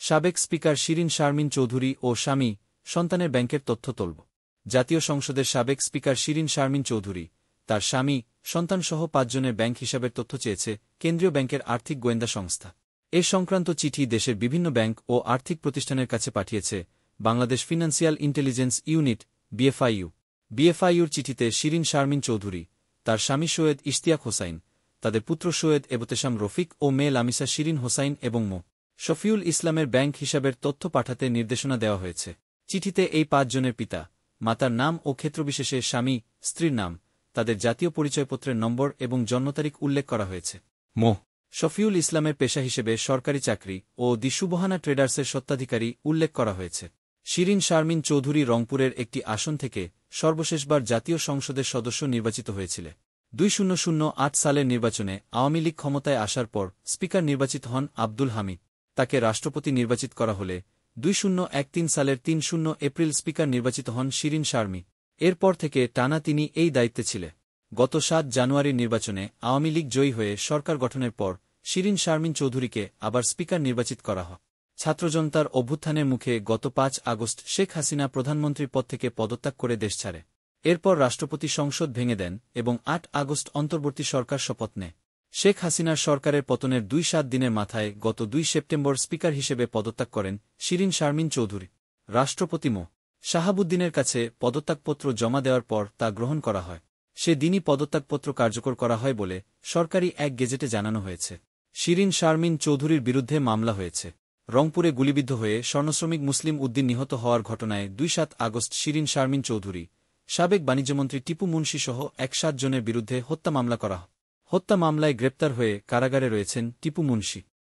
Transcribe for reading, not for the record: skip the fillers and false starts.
সাবেক স্পিকার শিরিন শারমিন চৌধুরী ও স্বামী সন্তানের ব্যাংকের তথ্য তোলব। জাতীয় সংসদের সাবেক স্পিকার শিরিন শারমিন চৌধুরী তার স্বামী সন্তানসহ ৫ জনের ব্যাংক হিসাবের তথ্য চেয়েছে কেন্দ্রীয় ব্যাংকের আর্থিক গোয়েন্দা সংস্থা। এ সংক্রান্ত চিঠি দেশের বিভিন্ন ব্যাংক ও আর্থিক প্রতিষ্ঠানের কাছে পাঠিয়েছে Bangladesh financial intelligence unit BFIU. বিএফআইইউর চিঠিতে শিরিন শারমিন চৌধুরী, তার স্বামী সৈয়দ ইশতিয়াক হোসাইন, তাদের পুত্র সৈয়দ এবতেশাম রফিক ও মেয়ে লামিসা শিরিন হোসাইন এবং মো. শফিউল ইসলামের ব্যাংক হিসাবের তথ্য পাঠাতে নির্দেশনা দেওয়া হয়েছে। চিঠিতে এই ৫ জনের পিতা মাতার নাম ও ক্ষেত্রবিশেষে স্বামী স্ত্রীর নাম, তাদের জাতীয় পরিচয়পত্রের নম্বর এবং জন্মতারিখ উল্লেখ করা হয়েছে। মো. শফিউল ইসলামের পেশা হিসেবে সরকারি চাকরি ও দি সুবহানা ট্রেডার্সের স্বত্বাধিকারী উল্লেখ করা হয়েছে। শিরিন শারমিন চৌধুরী রংপুরের একটি আসন থেকে সর্বশেষবার জাতীয় সংসদের সদস্য নির্বাচিত হয়েছিল। ২০০৮ সালের নির্বাচনে আওয়ামী লীগ ক্ষমতায় আসার পর স্পিকার নির্বাচিত হন আব্দুল হামিদ। তাকে রাষ্ট্রপতি নির্বাচিত করা হলে ২০১৩ সালের ৩ এপ্রিল স্পিকার নির্বাচিত হন শিরিন শারমিন। এরপর থেকে টানা তিনি এই দায়িত্বে ছিলেন। গত ৭ জানুয়ারির নির্বাচনে আওয়ামী লীগ জয়ী হয়ে সরকার গঠনের পর শিরিন শারমিন চৌধুরীকে আবার স্পিকার নির্বাচিত করা হয়। ছাত্রজনতার অভ্যুত্থানের মুখে গত ৫ আগস্ট শেখ হাসিনা প্রধানমন্ত্রীর পদ থেকে পদত্যাগ করে দেশ ছাড়ে। এরপর রাষ্ট্রপতি সংসদ ভেঙে দেন এবং ৮ আগস্ট অন্তর্বর্তী সরকার শপথ নেয়। শেখ হাসিনার সরকারের পতনের ২-৭ দিনের মাথায় গত ২ সেপ্টেম্বর স্পিকার হিসেবে পদত্যাগ করেন শিরিন শারমিন চৌধুরী। রাষ্ট্রপতি মো. শাহাবুদ্দিনের কাছে পদত্যাগপত্র জমা দেওয়ার পর তা গ্রহণ করা হয়। সে দিনই পদত্যাগপত্র কার্যকর করা হয় বলে সরকারি এক গেজেটে জানানো হয়েছে। শিরিন শারমিন চৌধুরীর বিরুদ্ধে মামলা হয়েছে। রংপুরে গুলিবিদ্ধ হয়ে স্বর্ণশ্রমিক মুসলিম উদ্দিন নিহত হওয়ার ঘটনায় ২-৭ আগস্ট শিরিন শারমিন চৌধুরী, সাবেক বাণিজ্যমন্ত্রী টিপু মুন্সিসহ ১-৭ জনের বিরুদ্ধে হত্যা মামলা করা হয়। হত্যা মামলায় গ্রেপ্তার হয়ে কারাগারে রয়েছেন টিপু মুন্সি।